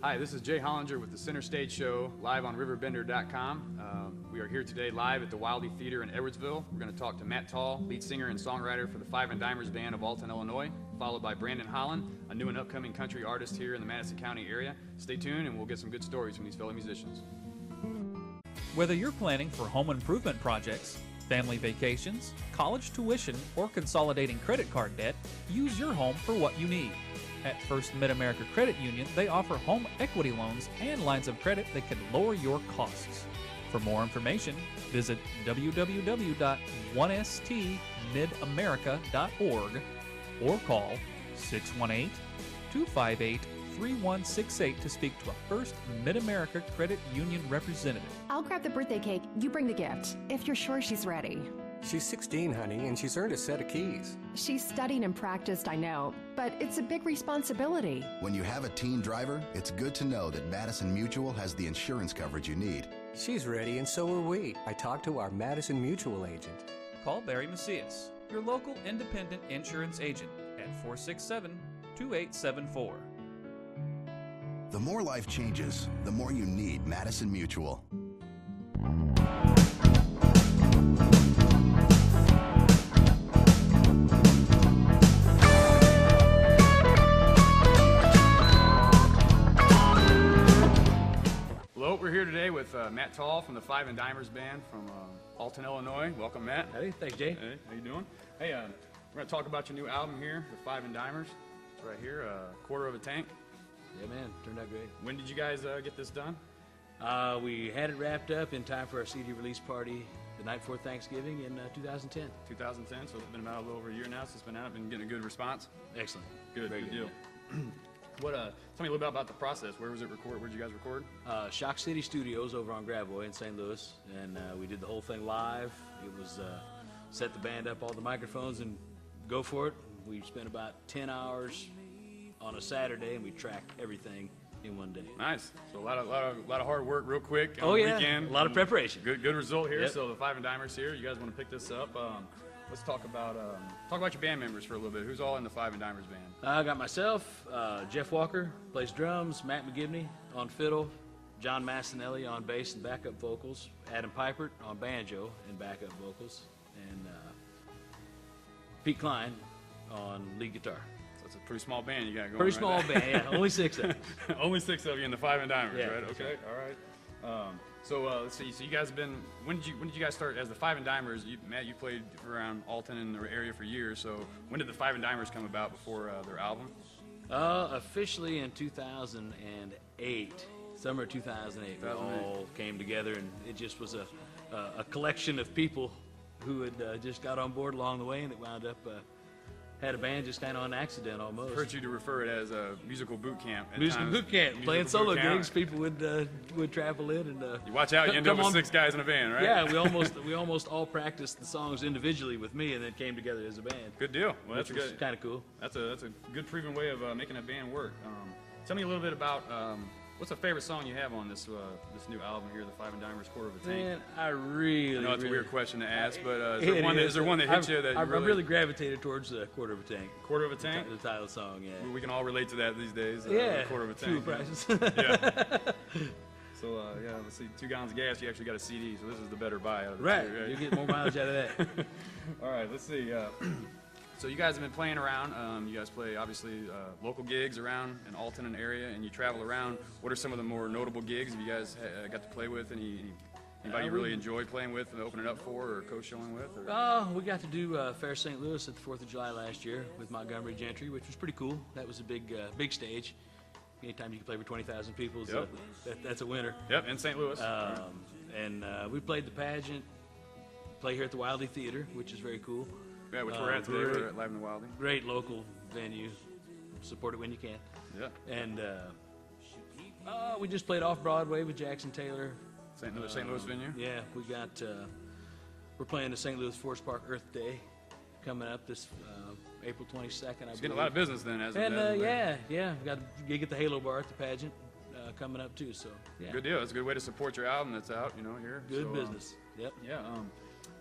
Hi, this is Jay Hollinger with the Center Stage Show, live on RiverBender.com. We are here today live at the Wildy Theater in Edwardsville. We're going to talk to Matt Taul, lead singer and songwriter for the Five and Dimers Band of Alton, Illinois, followed by Brandon Holland, a new and upcoming country artist here in the Madison County area. Stay tuned and we'll get some good stories from these fellow musicians. Whether you're planning for home improvement projects, family vacations, college tuition, or consolidating credit card debt, use your home for what you need. At First Mid-America Credit Union, they offer home equity loans and lines of credit that can lower your costs. For more information, visit www.1stmidamerica.org or call 618-258-3168 to speak to a First Mid-America Credit Union representative. I'll grab the birthday cake. You bring the gift, if you're sure she's ready. She's 16, honey, and she's earned a set of keys. She's studied and practiced, I know, but it's a big responsibility. When you have a teen driver, it's good to know that Madison Mutual has the insurance coverage you need. She's ready, and so are we. I talked to our Madison Mutual agent. Call Barry Macias, your local independent insurance agent, at 467-2874. The more life changes, the more you need Madison Mutual. Hello, we're here today with Matt Taul from the Five and Dimers Band from Alton, Illinois. Welcome, Matt. Hey, thanks, Jay. Hey, how you doing? Hey, we're going to talk about your new album here, the Five and Dimers. It's right here, Quarter of a Tank. Yeah, man, turned out great. When did you guys get this done? We had it wrapped up in time for our CD release party the night before Thanksgiving in 2010. 2010, so it's been about a little over a year now since it's been out. Been getting a good response. Excellent. Good, Very good good deal. Tell me a little bit about the process. Where was it recorded? Where did you guys record? Shock City Studios over on Gravois in St. Louis, and we did the whole thing live. It was set the band up, all the microphones, and go for it. We spent about 10 hours on a Saturday, and we tracked everything in one day. Nice. So a lot of hard work, real quick. Oh on the yeah, weekend. a lot of preparation. Good result here. Yep. So the Five and Dimers here. You guys want to pick this up? Let's talk about your band members for a little bit. Who's all in the Five and Dimers Band? I got myself, Jeff Walker plays drums, Matt McGivney on fiddle, John Massinelli on bass and backup vocals, Adam Pipert on banjo and backup vocals, and Pete Klein on lead guitar. So it's a pretty small band you got going. Pretty small band, yeah. Only 6 of us. Only 6 of you in the Five and Dimers, Yeah, right? that's Okay, all right. So let's see. So you guys have been. When did you guys start as the Five and Dimers? Matt, you played around Alton in the area for years. So when did the Five and Dimers come about before their album? Officially in 2008, summer 2008. We all came together, and it just was a collection of people who had just got on board along the way, and it wound up. Had a band just kind of on accident almost. I've heard you to refer it as a musical boot camp. Musical boot camp. Playing solo gigs, people would travel in and. You watch out, you end up with 6 guys in a band, right? Yeah, we almost all practiced the songs individually with me, and then came together as a band. Good deal. Well, that's good. Kind of cool. That's a good proven way of making a band work. Tell me a little bit about what's a favorite song you have on this new album here, the Five and Dimers, Quarter of a Tank. Man, I know it's a weird question to ask, but is there one that hit you that you really gravitated towards Quarter of a Tank. Quarter of a Tank? The title song, yeah. We can all relate to that these days. Yeah. Quarter of a Tank. Fuel prices. Yeah. So let's see, 2 gallons of gas. You actually got a CD, so this is the better buy out of the right. two, right? You get more mileage out of that. All right, let's see. So you guys have been playing around. You guys play, obviously, local gigs around in Alton and area, and you travel around. What are some of the more notable gigs have you guys got to play with? Anybody you really enjoyed playing with and opening up for or co-showing with? Or? We got to do Fair St. Louis at the 4th of July last year with Montgomery Gentry, which was pretty cool. That was a big stage. Anytime you can play for 20,000 people, Yep. That's a winner. Yep, in St. Louis. And we played the pageant, play here at the Wildy Theater, which is very cool. Yeah, which we're at today. We're at Live in the Wildy. Great local venue. Support it when you can. Yeah. And we just played off Broadway with Jackson Taylor. St. Louis venue. Yeah, we got. We're playing the St. Louis Forest Park Earth Day coming up this April 22nd. It's getting a lot of business then, as and yeah, we got a gig at the Halo Bar at the pageant coming up too. So yeah. Good deal. It's a good way to support your album that's out, here. Good so, business. Yep. Yeah.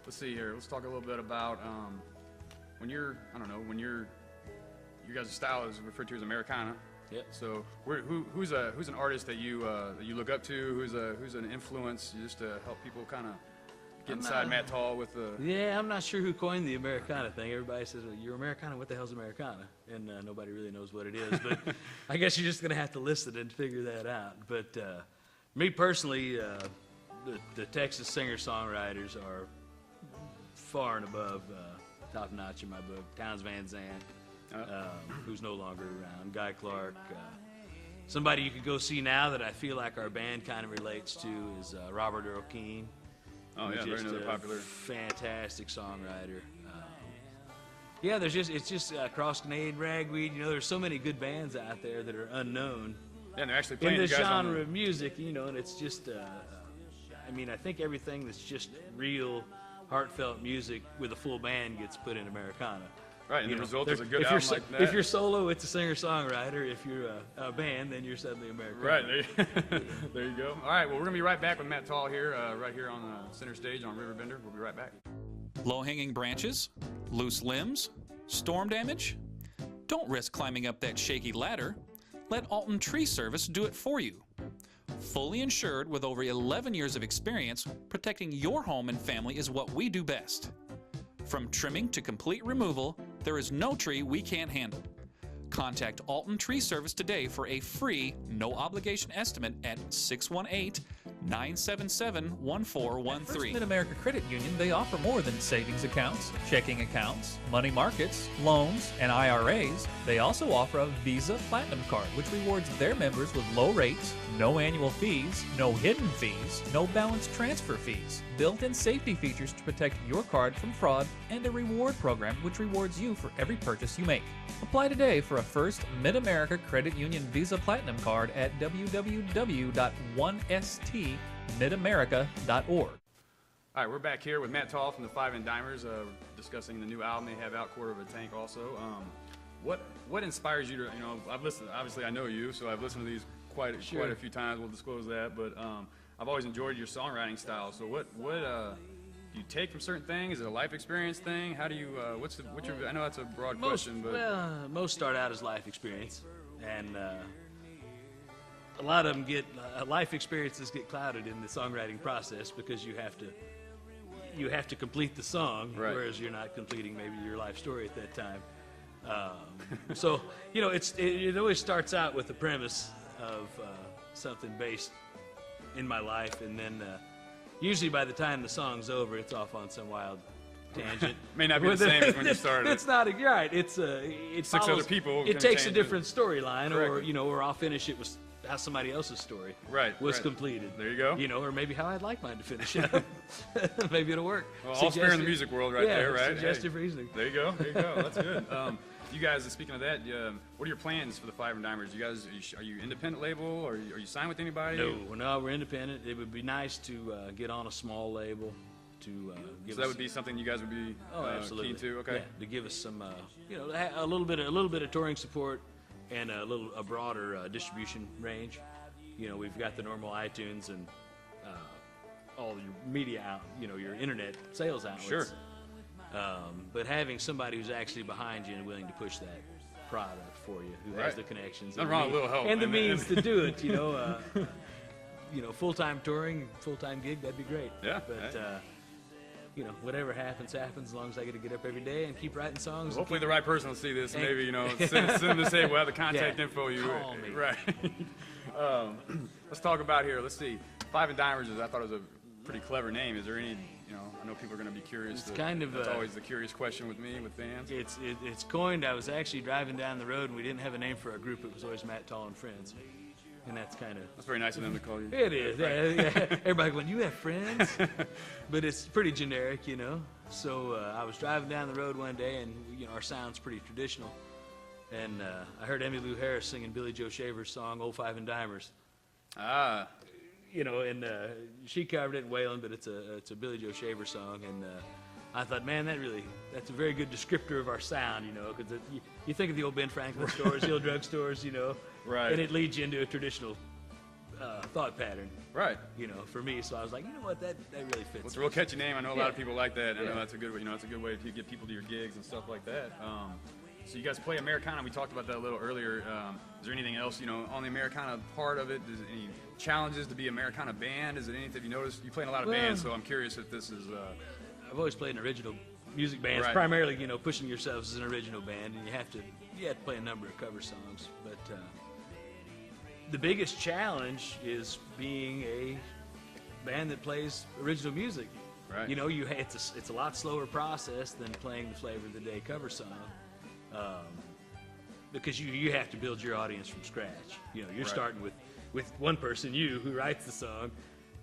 Let's see here. Let's talk a little bit about when your guys' style is referred to as Americana. Yep. So who's an artist that you look up to? Who's an influence just to help people kind of get inside Matt Taul with the? Yeah, I'm not sure who coined the Americana thing. Everybody says, well, you're Americana. What the hell's Americana? And nobody really knows what it is. But I guess you're just going to have to listen and figure that out. But me personally, the Texas singer-songwriters are far and above top notch in my book. Townes Van Zandt, who's no longer around. Guy Clark. Somebody you could go see now that I feel like our band kind of relates to is Robert Earl Keen. Oh yeah, very another popular, fantastic songwriter. Yeah, it's just Cross Grenade, Ragweed. You know, there's so many good bands out there that are unknown. Yeah, and they're actually playing in the you guys genre of music. You know, and it's just. I mean, I think everything that's just real, heartfelt music with a full band gets put in Americana. Right, and the result is a good if album like that. If you're solo, it's a singer-songwriter. If you're a band, then you're suddenly Americana. Right, there you go. All right, well, we're going to be right back with Matt Taul here, right here on the center stage on RiverBender. We'll be right back. Low-hanging branches, loose limbs, storm damage? Don't risk climbing up that shaky ladder. Let Alton Tree Service do it for you. Fully insured with over 11 years of experience, protecting your home and family is what we do best. From trimming to complete removal, there is no tree we can't handle. Contact Alton Tree Service today for a free, no-obligation estimate at 618-977-1413. First Mid-America Credit Union, they offer more than savings accounts, checking accounts, money markets, loans, and IRAs. They also offer a Visa Platinum Card, which rewards their members with low rates, no annual fees, no hidden fees, no balance transfer fees, built-in safety features to protect your card from fraud, and a reward program which rewards you for every purchase you make. Apply today for a First Mid-America Credit Union Visa Platinum Card at www.1stmidamerica.org. All right, we're back here with Matt Taul from the Five and Dimers, discussing the new album they have out, Quarter of a Tank. Also, what inspires you to? You know, I've listened. Obviously, I know you, so I've listened to these quite a few times. We'll disclose that, but I've always enjoyed your songwriting style. So, what do you take from certain things? Is it a life experience thing? How do you? What's your? I know that's a broad question, but most start out as life experience, and a lot of them life experiences get clouded in the songwriting process because you have to complete the song, right, whereas you're not completing maybe your life story at that time. So you know, it always starts out with the premise of something based in my life, and then usually by the time the song's over, it's off on some wild tangent. May not be the same as when you started. It's not right. It Six follows, other people. It takes a different storyline, Correct. or I'll finish it with how somebody else's story was right. completed. There you go. You know, or maybe how I'd like mine to finish up. Maybe it'll work. Well, all fair in the music world, right there, right? Suggestive reasoning. There you go. That's good. You guys, speaking of that, what are your plans for the Five and Dimers? You guys, are you independent label, or are you signed with anybody? No, we're independent. It would be nice to get on a small label. So that would be something you guys would be keen to. Okay. Yeah, to give us some, a little bit of touring support and a broader distribution range. You know, we've got the normal iTunes and all your media out, your internet sales outlets. Sure. But having somebody who's actually behind you and willing to push that product for you, who has the connections, nothing wrong with a little help, and the means to do it, full-time touring, full-time gig, that'd be great. Yeah. But whatever happens, as long as I get to get up every day and keep writing songs. Well, hopefully the right person will see this. And maybe send them to say, well, the contact info. Call me. Right. Let's talk about here. Let's see. Five and Dimers I thought it was a pretty clever name. Is there any? I know people are going to be curious. That's always the curious question with me with bands. It's coined. I was actually driving down the road and we didn't have a name for our group. It was always Matt Taul and Friends. And that's very nice of them to call you. It is. Yeah. Everybody going, you have friends? But it's pretty generic, So I was driving down the road one day, and our sound's pretty traditional. And I heard Emmylou Harris singing Billy Joe Shaver's song, Old Five and Dimers. Ah. And she covered it in Waylon, but it's a Billy Joe Shaver song. And I thought, man, that's a very good descriptor of our sound, because you think of the old Ben Franklin stores, the old drugstores, Right. And it leads you into a traditional thought pattern. Right. For me, so I was like, that really fits. Well, it's a real catchy name. I know a lot of people like that. I Yeah. know that's a good way. It's a good way to get people to your gigs and stuff like that. So you guys play Americana. We talked about that a little earlier. Is there anything else, you know, on the Americana part of it? Is there any challenges to be Americana band? Is it anything you noticed? You play in a lot of bands, so I'm curious if this is. I've always played in original music bands, Right. primarily, you know, pushing yourselves as an original band, and you have to play a number of cover songs. But the biggest challenge is being a band that plays original music. Right. You know, it's a lot slower process than playing the Flavor of the Day cover song, because you have to build your audience from scratch. You know, you're Right. starting with one person, you, who writes the song,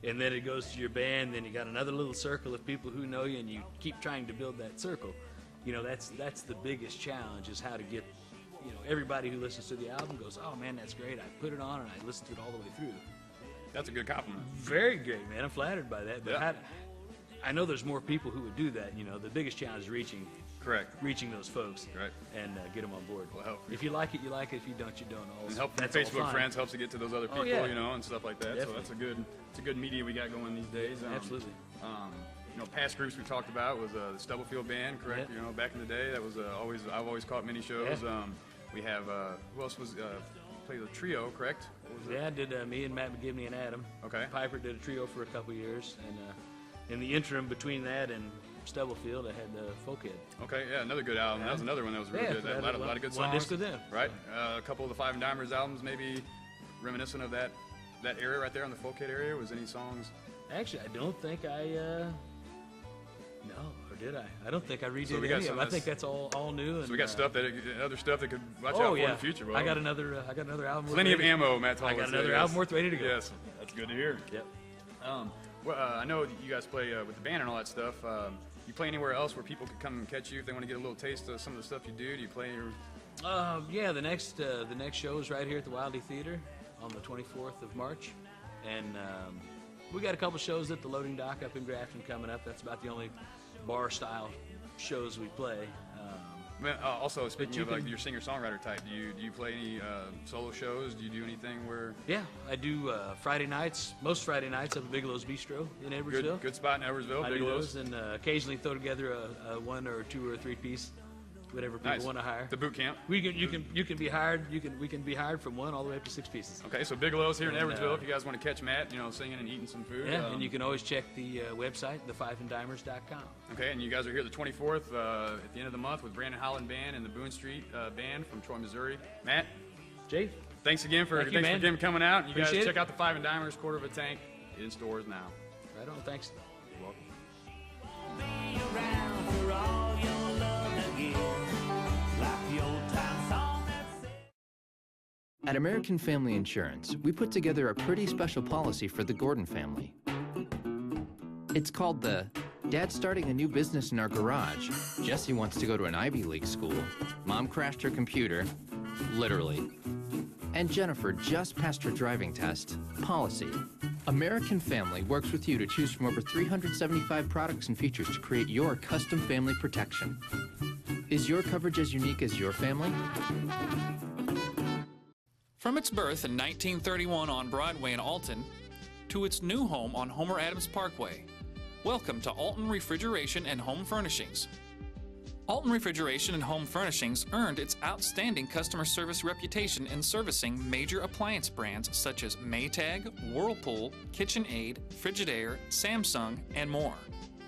and then it goes to your band, then you got another little circle of people who know you, and you keep trying to build that circle. You know, that's the biggest challenge, is how to get, you know, everybody who listens to the album goes, oh man, that's great, I put it on and I listened to it all the way through. That's a good compliment. Very great, man. I'm flattered by that. But Yeah. I know there's more people who would do that. You know, the biggest challenge is reaching those folks, Right. and get them on board. Well, help. If you like it, you like it. If you don't, you don't. And help from That's all Facebook fine. friends helps to get to those other people, yeah. you know, and stuff like that. Definitely. So it's a good media we got going these days. Absolutely. You know, past groups we talked about was the Stubblefield Band, correct? Yeah. You know, back in the day, that was I've always caught many shows. Yeah. We have who else was played the trio, correct? What was it? Yeah, I did me and Matt McGivney and Adam. Okay. Piper did a trio for a couple years, and in the interim between that and Stubblefield, I had Folkhead. Okay, yeah, another good album. That was another one that was really Yeah, good. A lot of good songs. one disc with them. Right. A couple of the Five and Dimers albums, maybe reminiscent of that area right there on the Folkhead area. Was any songs? Actually, I don't think no, or did I? I don't think I redid So we got any of some them. I that's- think that's all new. And, So we got other stuff that could watch Oh out for yeah, in the future. Bro. I got another album. worth Plenty of ready. ammo, Matt Taul I would got say, another yes. album worth ready to go. Yes, that's good to hear. Yep. Well, I know you guys play with the band and all that stuff. You play anywhere else where people could come and catch you if they want to get a little taste of some of the stuff you do? Do you play your... Yeah, the next show is right here at the Wildey Theater on the 24th of March, and we got a couple shows at the Loading Dock up in Grafton coming up. That's about the only bar-style shows we play. Also, speaking you of like can- your singer-songwriter type, do you play any solo shows? Do you do anything where... Yeah, I do Friday nights. Most Friday nights up at Bigelow's Bistro in Edwardsville. Good spot in Edwardsville, I do Bigelow's. those, and occasionally throw together a one or two or three piece, whatever people Nice. want to hire. The boot camp. You can be hired. We can be hired from one all the way up to 6 pieces. Okay, so Bigelow's here in And, Edwardsville. If you guys want to catch Matt, you know, singing and eating some food. Yeah, and you can always check the website, thefiveanddimers.com. Okay, and you guys are here the 24th at the end of the month with Brandon Holland Band and the Boone Street Band from Troy, Missouri. Matt, Jay, thanks again for Thank you, man. coming out. You Appreciate guys it. check out the Five and Dimers, quarter of a tank, in stores now. right on. Thanks. You're welcome. At American Family Insurance, we put together a pretty special policy for the Gordon family. It's called the Dad's starting a new business in our garage. Jesse wants to go to an Ivy League school. Mom crashed her computer, literally. And Jennifer just passed her driving test, policy. American Family works with you to choose from over 375 products and features to create your custom family protection. Is your coverage as unique as your family? From its birth in 1931 on Broadway in Alton to its new home on Homer Adams Parkway, welcome to Alton Refrigeration and Home Furnishings. Alton Refrigeration and Home Furnishings earned its outstanding customer service reputation in servicing major appliance brands such as Maytag, Whirlpool, KitchenAid, Frigidaire, Samsung, and more.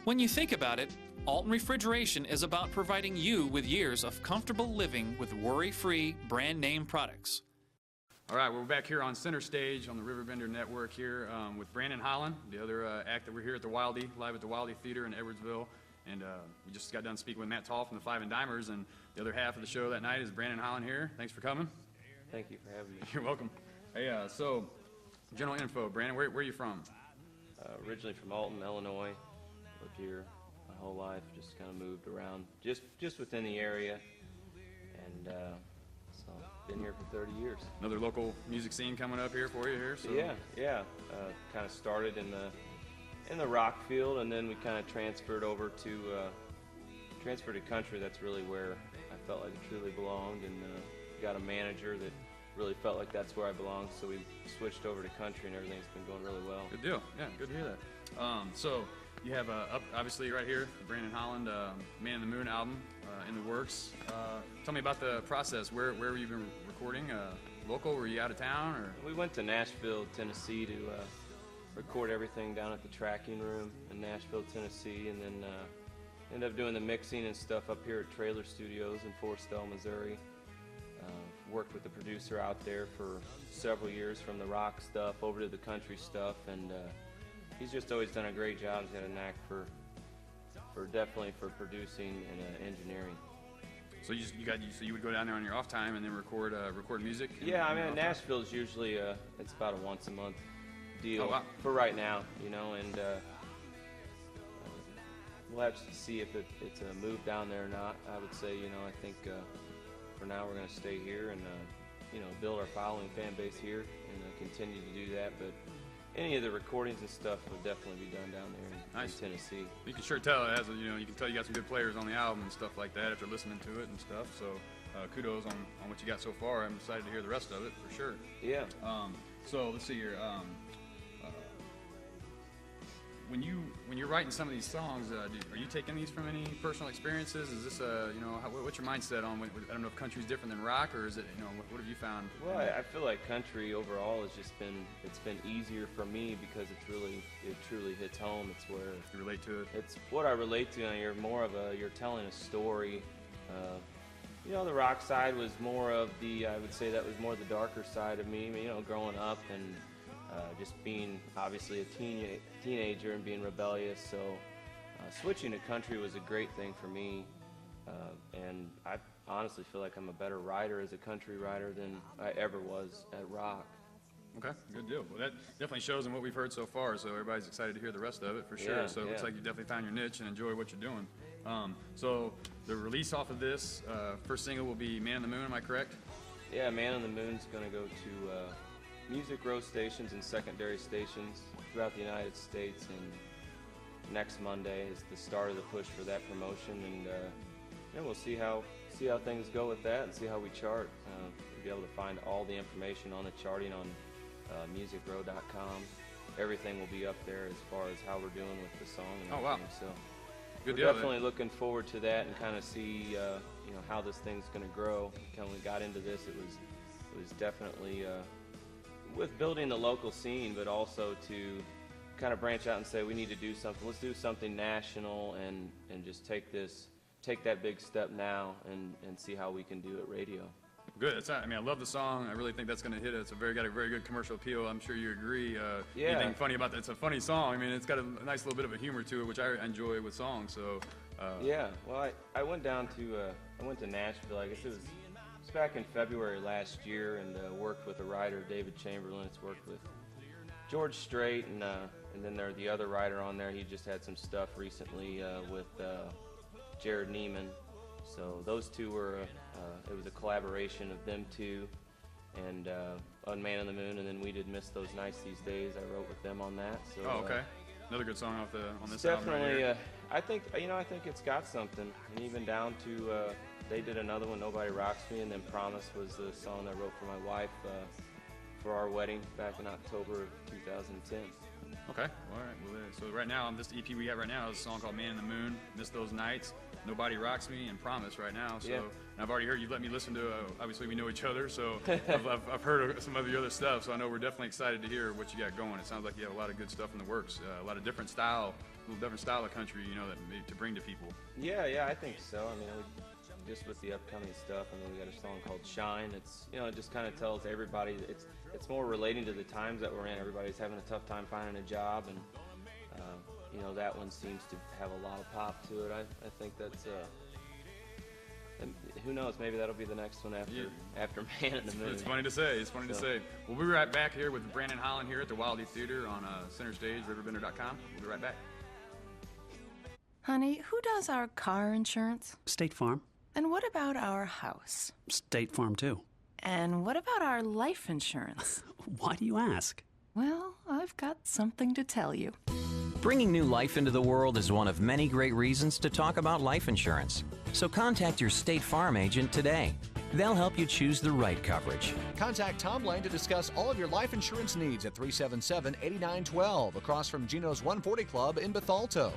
When you think about it, Alton Refrigeration is about providing you with years of comfortable living with worry-free brand name products. All right, we're back here on Center Stage on the RiverBender Network here with Brandon Holland, the other act that we're here at the Wildey, live at the Wildey Theater in Edwardsville. And we just got done speaking with Matt Taul from the Five and Dimers, and the other half of the show that night is Brandon Holland here. Thanks for coming. Thank you for having me. You're welcome. Hey, so general info, Brandon, where are you from? Originally from Alton, Illinois. Lived here my whole life. Just kind of moved around, just within the area, and so been here for 30 years. Another local music scene coming up here for you here. So. Yeah. Kind of started in the rock field, and then we kind of transferred over to country. That's really where I felt like it truly belonged, and got a manager that really felt like that's where I belong, so we switched over to country, and everything's been going really well. Good deal. Yeah, good to hear that. So you have up obviously right here, the Brandon Holland Man in the Moon album in the works. Tell me about the process. Where were you been recording? Local? Were you out of town? Or? We went to Nashville, Tennessee to record everything down at the tracking room in Nashville, Tennessee, and then ended up doing the mixing and stuff up here at Trailer Studios in Forestell, Missouri. Worked with the producer out there for several years, from the rock stuff over to the country stuff, and he's just always done a great job. He's got a knack for definitely for producing and engineering. So so you would go down there on your off time and then record music? Yeah, I mean, Nashville's usually it's about a once a month deal. Oh, wow. For right now, you know, and we'll have to see if it's a move down there or not. I would say, you know, I think for now we're going to stay here and you know, build our following fan base here and continue to do that. But any of the recordings and stuff will definitely be done down there in Tennessee. You can sure tell it has you can tell you got some good players on the album and stuff like that after listening to it and stuff. So kudos on what you got so far. I'm excited to hear the rest of it for sure. Yeah. So let's see here. When you're writing some of these songs, are you taking these from any personal experiences? Is this what's your mindset on? I don't know if country's different than rock, or is it what have you found? Well, I feel like country overall has just been easier for me because it truly hits home. It's where you relate to it. It's what I relate to, and you're telling a story. You know, the rock side was more of I would say that was more the darker side of me. You know, growing up and just being obviously a teenager and being rebellious. So switching to country was a great thing for me, and I honestly feel like I'm a better writer as a country writer than I ever was at rock. Okay, good deal. Well, that definitely shows in what we've heard so far, so everybody's excited to hear the rest of it for sure. Yeah, so it looks like you definitely found your niche and enjoy what you're doing. So the release off of this, first single will be Man in the Moon, am I correct? Yeah, Man in the Moon's going to go to music road stations and secondary stations throughout the United States, and next Monday is the start of the push for that promotion, and we'll see how things go with that and see how we chart. We'll be able to find all the information on the charting on musicroad.com. Everything will be up there as far as how we're doing with the song and everything. So good we're deal, definitely looking forward to that and kind of see how this thing's going to grow. When we got into this, it was definitely with building the local scene, but also to kind of branch out and say we need to do something. Let's do something national and just take that big step now and see how we can do it radio. Good. I love the song. I really think that's going to hit it. It's got a very good commercial appeal. I'm sure you agree. Yeah. Anything funny about that? It's a funny song. I mean, it's got a nice little bit of a humor to it, which I enjoy with songs. So. Yeah. Well, I went down to Nashville. I guess it was back in February last year, and worked with a writer, David Chamberlain. It's worked with George Strait, and then there's the other writer on there. He just had some stuff recently with Jared Neiman. So those two were, it was a collaboration of them two, and on Man in the Moon, and then we did Miss Those Nights These Days. I wrote with them on that. So, okay. Another good song on this album. Definitely, right I think it's got something, and even down to they did another one, Nobody Rocks Me, and then Promise was the song I wrote for my wife for our wedding back in October of 2010. Okay. All right. Well, so right now on this EP we have right now is a song called Man in the Moon, Miss Those Nights, Nobody Rocks Me, and Promise right now. So, and I've already heard you've let me listen to. Obviously, we know each other, so I've heard of some of your other stuff. So I know we're definitely excited to hear what you got going. It sounds like you have a lot of good stuff in the works, a lot of different style of country, that maybe to bring to people. Yeah, I think so. I mean, just with the upcoming stuff, we got a song called Shine. It's it just kind of tells everybody it's more relating to the times that we're in. Everybody's having a tough time finding a job, and that one seems to have a lot of pop to it. I think that's and who knows, maybe that'll be the next one after Man in the Moon. It's funny to say. We'll be right back here with Brandon Holland here at the Wildy Theater on Center Stage, RiverBender.com. We'll be right back. Honey, who does our car insurance? State Farm. And what about our house? State Farm, too. And what about our life insurance? Why do you ask? Well, I've got something to tell you. Bringing new life into the world is one of many great reasons to talk about life insurance. So contact your State Farm agent today. They'll help you choose the right coverage. Contact Tom Lane to discuss all of your life insurance needs at 377-8912 across from Gino's 140 Club in Bethalto.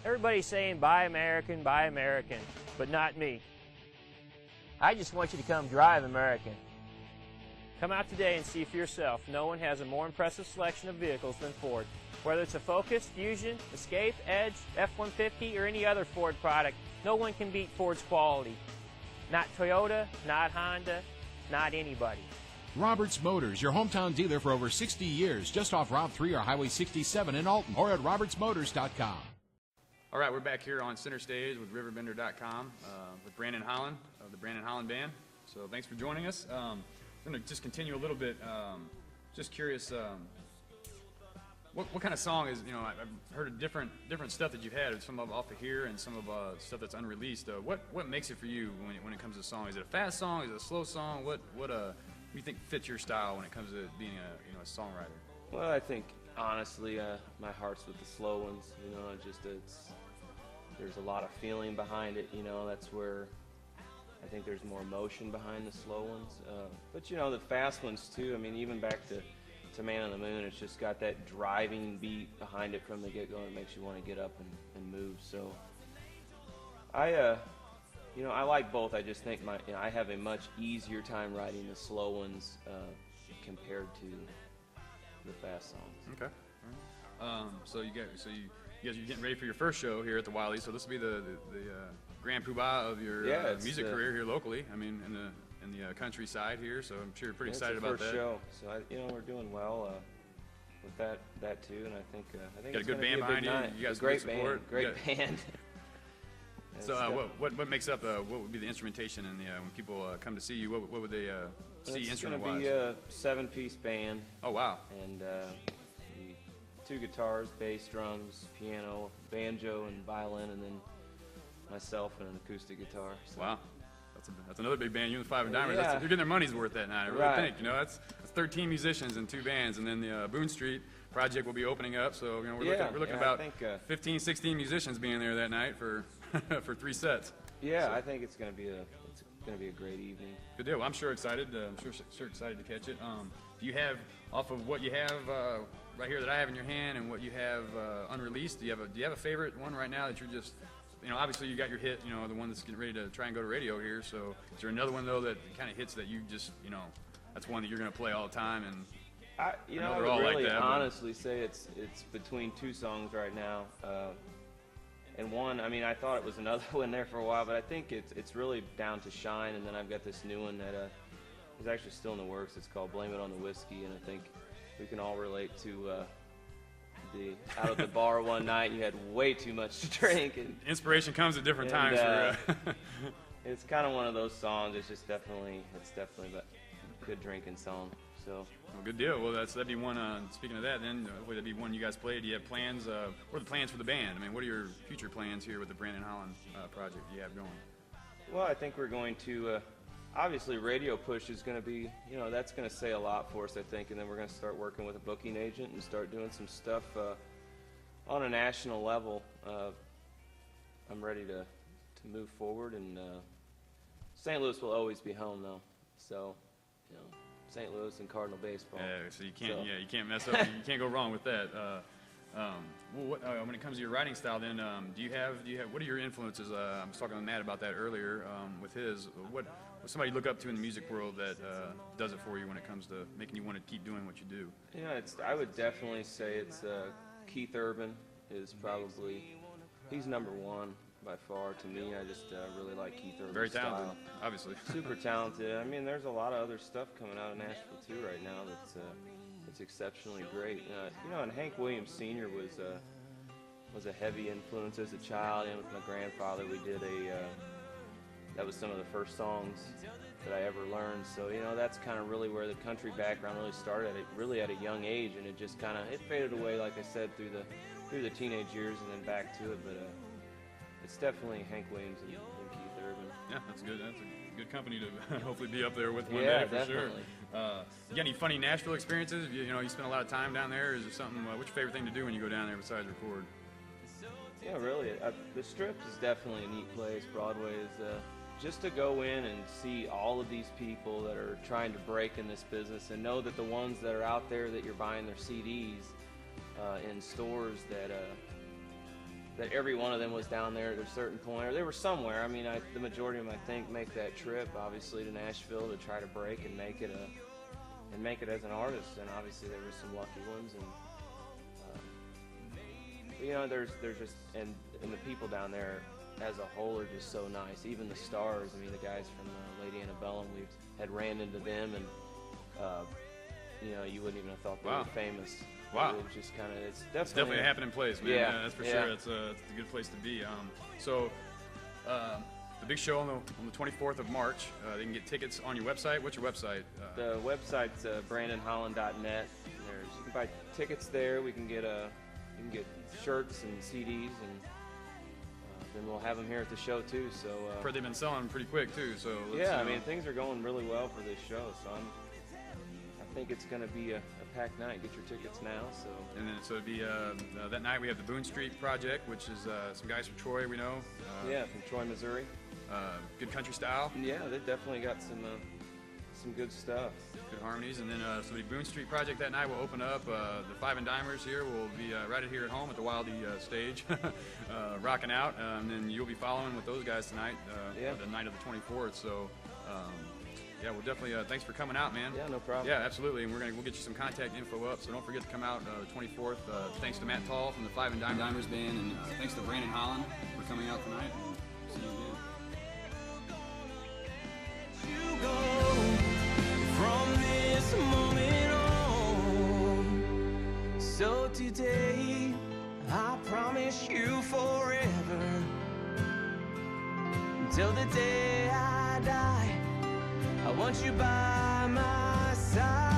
Everybody's saying buy American, but not me. I just want you to come drive American. Come out today and see for yourself. No one has a more impressive selection of vehicles than Ford. Whether it's a Focus, Fusion, Escape, Edge, F-150, or any other Ford product, no one can beat Ford's quality. Not Toyota, not Honda, not anybody. Roberts Motors, your hometown dealer for over 60 years, just off Route 3 or Highway 67 in Alton, or at RobertsMotors.com. All right, we're back here on Center Stage with RiverBender.com with Brandon Holland of the Brandon Holland Band. So thanks for joining us. I'm going to just continue a little bit. Just curious, what kind of song is, I've heard of different stuff that you've had, some of off of here and some of stuff that's unreleased. What makes it for you when it comes to song? Is it a fast song? is it a slow song? What do you think fits your style when it comes to being a songwriter? Well, I think honestly, my heart's with the slow ones. There's a lot of feeling behind it. That's where I think there's more emotion behind the slow ones. But the fast ones too. I mean, even back to Man on the Moon, it's just got that driving beat behind it from the get-go. It makes you want to get up and move. So I like both. I just think I have a much easier time writing the slow ones compared to the fast songs. Okay. So you guys are getting ready for your first show here at the Wiley. So this will be the grand poobah of your music career here locally. I mean, in the countryside here. So I'm sure you're pretty excited about that. It's the first show. So we're doing well with that too. And I think got it's a good band behind you. You guys great band. Great band. So what makes up? What would be the instrumentation in when people come to see you? What would they see instrument-wise? It's going to be a 7-piece band. Oh wow! And 2 guitars, bass, drums, piano, banjo, and violin, and then myself and an acoustic guitar. So. Wow, that's another big band. You and the Five and Dimers. They're getting their money's worth that night. I really think. That's 13 musicians and 2 bands, and then the Boone Street project will be opening up. So we're looking about 15, 16 musicians being there that night for for 3 sets. Yeah, so. I think it's going to be a great evening. Good deal. Well, I'm sure excited. I'm sure excited to catch it. Do you have, off of what you have right here that I have in your hand and what you have unreleased, do you have a favorite one right now that you're just, obviously you got your hit, the one that's getting ready to try and go to radio here. So is there another one though that kind of hits that you just, that's one that you're going to play all the time? And I would really like that, honestly say it's between 2 songs right now. And one, I thought it was another one there for a while, but I think it's really down to Shine, and then I've got this new one that is actually still in the works. It's called Blame It on the Whiskey, and I think we can all relate to the out at the bar one night, you had way too much to drink. And inspiration comes at different times. It's kind of one of those songs. It's definitely a good drinking song. So. Well, good deal. Well, that'd be one. Speaking of that, then that'd be one you guys play. Do you have plans? What are the plans for the band? What are your future plans here with the Brandon Holland project you have going? Well, I think we're going to. Obviously, radio push is going to be. That's going to say a lot for us, I think. And then we're going to start working with a booking agent and start doing some stuff on a national level. I'm ready to move forward, and St. Louis will always be home, though. So, St. Louis and Cardinal baseball. Yeah, so you can't mess up. You can't go wrong with that. When it comes to your writing style, then do you have what are your influences? I was talking with Matt about that earlier with his. What somebody you look up to in the music world that does it for you when it comes to making you want to keep doing what you do? Yeah, I would definitely say it's Keith Urban is probably he's number 1. By far, to me, I just really like Keith Urban's Very talented, style. Obviously. Super talented. There's a lot of other stuff coming out of Nashville too right now that's exceptionally great. And Hank Williams Sr. was a heavy influence as a child. And with my grandfather, we did that was some of the first songs that I ever learned. So that's kind of really where the country background really started at a young age, and it just kind of faded away, like I said, through the teenage years and then back to it, but. It's definitely Hank Williams and Keith Urban. Yeah, that's good. That's a good company to hopefully be up there with one day for definitely. Sure. You got any funny Nashville experiences? You spend a lot of time down there. Is there something? What's your favorite thing to do when you go down there besides record? Yeah, really. The Strip is definitely a neat place. Broadway just to go in and see all of these people that are trying to break in this business, and know that the ones that are out there that you're buying their CDs in stores, that every one of them was down there at a certain point, or they were somewhere. I mean, the majority of them, I think, make that trip, obviously, to Nashville to try to break and make it as an artist. And obviously, there were some lucky ones, and you know, there's just and the people down there as a whole are just so nice. Even the stars. I mean, the guys from Lady Antebellum, we had ran into them, and you know, you wouldn't even have thought they were famous. Wow. It was just kind of, it's definitely a happening place, man. Yeah, That's for sure. It's a good place to be. So the big show on the 24th of March, they can get tickets on your website. What's your website? The website's BrandonHolland.net. You can buy tickets there. We can get shirts and CDs, and then we'll have them here at the show too. So I've heard they've been selling pretty quick too. So yeah, I mean, things are going really well for this show. So I think it's going to be a packed night. Get your tickets now. So and then it'd be that night we have the Boone Street Project, which is some guys from Troy we know. Yeah, from Troy, Missouri. Good country style. Yeah, they definitely got some good stuff. Good harmonies. And then so the Boone Street Project that night will open up. The Five and Dimers here will be right here at home at the Wildy stage, rocking out. And then you'll be following with those guys tonight, the night of the 24th. So. Yeah, well, definitely. Thanks for coming out, man. Yeah, no problem. Yeah, absolutely. And we'll get you some contact info up. So don't forget to come out the 24th. Thanks to Matt Taul from the Five and Dimers band, and thanks to Brandon Holland for coming out tonight. See you again. You go from this moment on. So today, I promise you forever, until the day I die. I want you by my side.